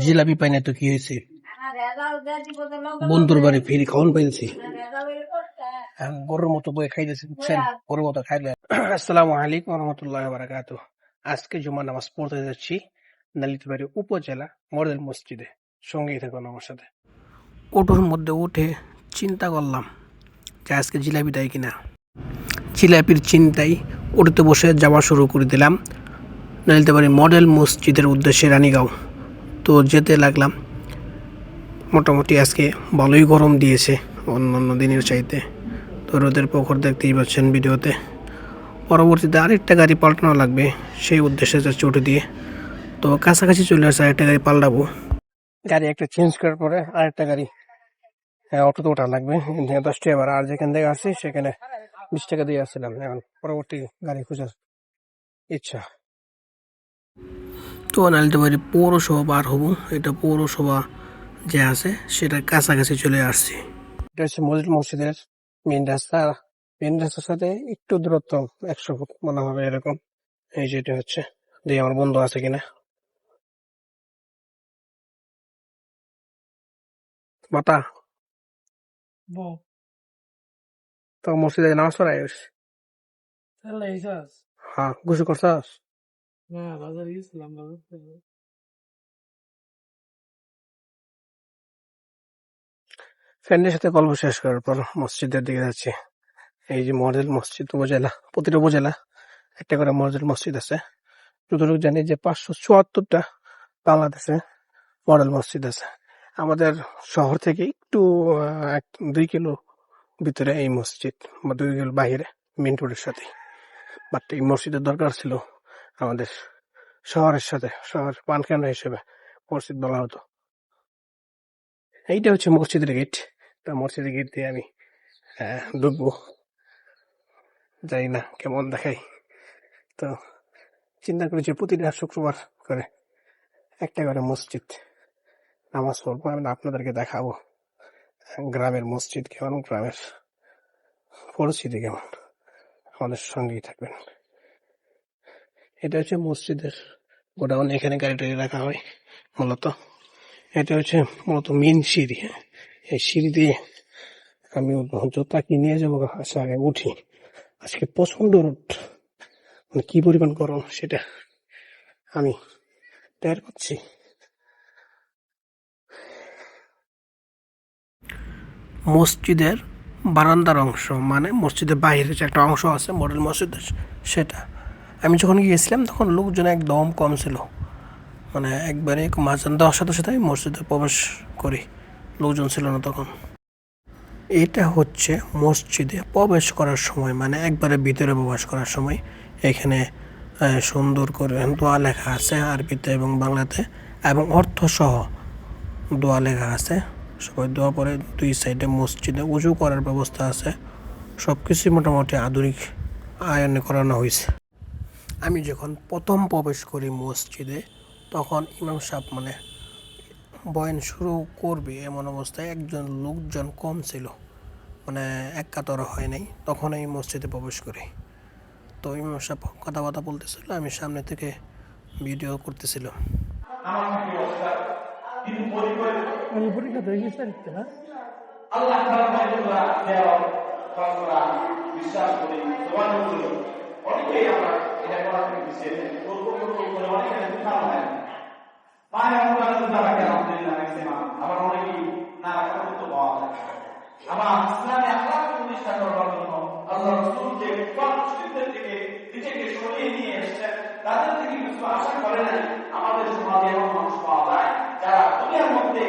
জিলাপি পাই না তো কি হয়েছে? বন্ধুর বাড়ি ফিরি খাওয়ান পাইছি, গরুর মতো বয়ে খাইতেছি, বুঝছেন? গরুর মতো খাইলে। আসসালামু আলাইকুম রহমতুল্লাহ বারাকাতু। আজকে জুমার নামাজ পড়তে যাচ্ছি নালিতাবাড়ি উপজেলা মডেল মসজিদে। সঙ্গেই থাকুন আমার সাথে। অটোর মধ্যে উঠে চিন্তা করলাম যে আজকে জিলাপি দেয় কিনা। জিলাপির চিন্তায় অটোতে বসে যাওয়া শুরু করে দিলাম নালিতাবাড়ি মডেল মসজিদের উদ্দেশ্যে রানীগাঁও। তো যেতে লাগলাম। মোটামুটি আজকে ভালোই গরম দিয়েছে অন্যান্য দিনের চাইতে। তো রোদের প্রখর দেখতেই পাচ্ছেন ভিডিওতে। পরবর্তীতে আরেকটা গাড়ি পাল্টানো লাগবে, সেই উদ্দেশ্যে যাচ্ছি অটো দিয়ে। তো কাছাকাছি চলে আসছে, আরেকটা গাড়ি পাল্টাবো। গাড়ি একটা চেঞ্জ করার পরে আরেকটা গাড়ি অটোতে ওঠা লাগবে। 10 টাকা ভাড়া, আর যেখান থেকে আসছি সেখানে 20 টাকা দিয়ে আসছিলাম। এখন পরবর্তী গাড়ি খোঁজার ইচ্ছা। তো নালিতাবাড়ি পৌরসভা পার হবো। এটা পৌরসভা যে আছে সেটার কাছাকাছি চলে আসছি। এটা হচ্ছে মসজিদ মসজিদের মেন রাস্তা। মেন রাস্তার সাথে একটু দূরত্ব 100 ফুট মনে হবে এরকম। এই যেটা হচ্ছে, দেখি আমার বন্ধু আছে কিনা। মাতা তো মসজিদে নামাজ পড়াই। হ্যাঁ, গোসল করছস? ফ্রেন্ডের সাথে গল্প শেষ করার পর মসজিদের দিকে যাচ্ছি। এই যে মডেল মসজিদ উপজেলা, প্রতিটা উপজেলা একটা করে মডেল মসজিদ আছে। যতটুকু জানি যে 574টা বাংলাদেশে মডেল মসজিদ আছে। আমাদের শহর থেকে একটু 2 কিলো ভিতরে এই মসজিদ, বা 2 কিলো বাহিরে মেন রোডের সাথে। বাট এই মসজিদের দরকার ছিল আমাদের শহরের সাথে, শহর প্রাণকেন্দ্র হিসেবে মসজিদ বলা হতো। এইটা হচ্ছে মসজিদের গেট। তা মসজিদের গেট দিয়ে আমি ঢুকবো, জানি না কেমন দেখাই। তো চিন্তা করেছি প্রতিটা শুক্রবার করে একটা করে মসজিদ নামাজ পড়বো। আমি আপনাদেরকে দেখাবো গ্রামের মসজিদ কেমন, গ্রামের পরিস্থিতি কেমন। আমাদের সঙ্গেই থাকবেন। এটা হচ্ছে মসজিদের গোডাউন, এখানে গাড়ি টাড়ি রাখা হয় মূলত। এটা হচ্ছে মূলত মেন সিঁড়ি। এই সিঁড়ি দিয়ে আমি জুতা কি নিয়ে যাবো, আচ্ছা আগে উঠি। আজকে প্রচন্ড রোদ, মানে কি পরিমাণ গরম সেটা আমি টের পাচ্ছি। মসজিদের বারান্দার অংশ, মানে মসজিদের বাইরে যে একটা অংশ আছে মডেল মসজিদের, সেটা আমি যখন গিয়েছিলাম তখন লোকজন একদম কম ছিল। মানে একবারে মাঝান দেওয়ার সাথে সাথে আমি মসজিদে প্রবেশ করি, লোকজন ছিল না তখন। এটা হচ্ছে মসজিদে প্রবেশ করার সময়, মানে একবারে ভিতরে প্রবেশ করার সময়। এখানে সুন্দর করে দোয়া লেখা আছে আরবিতে এবং বাংলাতে, এবং অর্থ সহ দোয়া লেখা আছে। সবাই দোয়া পরে। 2 সাইডে মসজিদে উজু করার ব্যবস্থা আছে। সব কিছুই মোটামুটি আধুনিক আয়নে করানো হয়েছে। আমি যখন প্রথম প্রবেশ করি মসজিদে, তখন ইমাম সাহেব মানে বয়ান শুরু করবে এমন অবস্থায় একজন লোকজন কম ছিল, মানে এক কাতর হয় নাই। তখন আমি মসজিদে প্রবেশ করি। তো ইমাম সাহেব কথাবার্তা বলতেছিল, আমি সামনে থেকে ভিডিও করতেছিলাম। বিশ্বাস করি অনেকেই আমরা এটা করা থেকে পিছিয়ে আবার অনেকেই না রাখার মতো পাওয়া যায়। আবার ইসলামে আখলাক প্রতিষ্ঠা করার জন্য আল্লাহ রাসূল যে মুসলিমদের থেকে নিজেকে সরিয়ে নিয়ে এসেছেন, তাদের থেকে কিছু আশা করে নাই। আমাদের সমাজে এমন মানুষ পাওয়া যায় যারা দুনিয়ার মধ্যে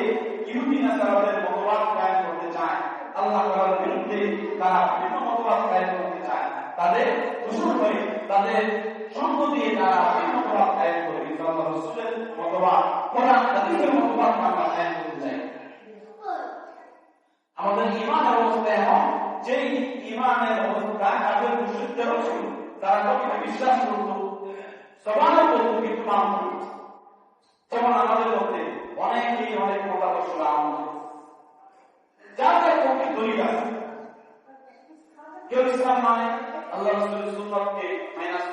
ইহুদি নাসারাদের মতবাদ কায়েম করতে চায়, আল্লাহ তাআলার বিরুদ্ধে তারা বিভিন্ন মতবাদ কায়েম করতে চায়। তাদের দূষণ করে, তাদের সঙ্গ দিয়ে তারা বিভিন্ন মতবাদ কায়েম করে, কিন্তু আল্লাহ রাসূলের মতবাদ, কোরআন হাদিসের মতবাদ আমরা কায়েম করতে চাই। আমাদের ঈমানের অবস্থা এমন যে ঈমানের অবস্থা কাফের মুশরিকদেরও ছিল। তারা কখনো বিশ্বাস করত, সবাই বলতো, কিন্তু মানত না। যেমন আমাদের মধ্যে অনেকেই অনেক মতাদর্শ আমল, যার যার পক্ষে দলিল আছে। কেউ ইসলাম মানে আল্লাহ রাসূলের সুন্নাতকে মাইনাস।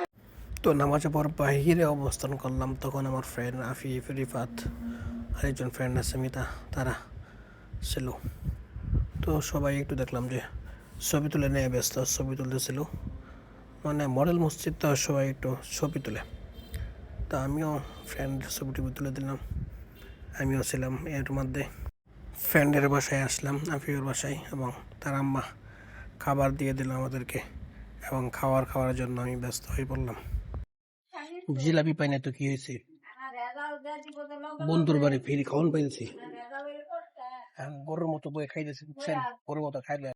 তো নামাজের পর বাহিরে অবস্থান করলাম। তখন আমার ফ্রেন্ড আফিফ, রিফাত আরেকজন ফ্রেন্ড আছে মিতা, তারা ছিল। তো সবাই একটু দেখলাম যে ছবি তুলে নিয়ে ব্যস্ত, ছবি তুলতেছিল। মানে মডেল মসজিদ তো সবাই একটু ছবি তুলে, তা আমিও ফ্রেন্ডের ছবি টবি তুলে দিলাম। আমিও ছিলাম এর মধ্যে। ফ্রেন্ডের বাসায় আসলাম, আফিউর বাসায়, এবং তার আম্মা খাবার দিয়ে দিল আমাদেরকে, এবং খাওয়ার জন্য আমি ব্যস্ত হয়ে পড়লাম। জিলাপি পাই না তো কি হয়েছে, বন্ধুর বাড়ি ফিরি খাওয়ান পাইছি, গরুর মতো বয়ে খাইতেছি, বুঝছেন, গরুর মতো খাইলে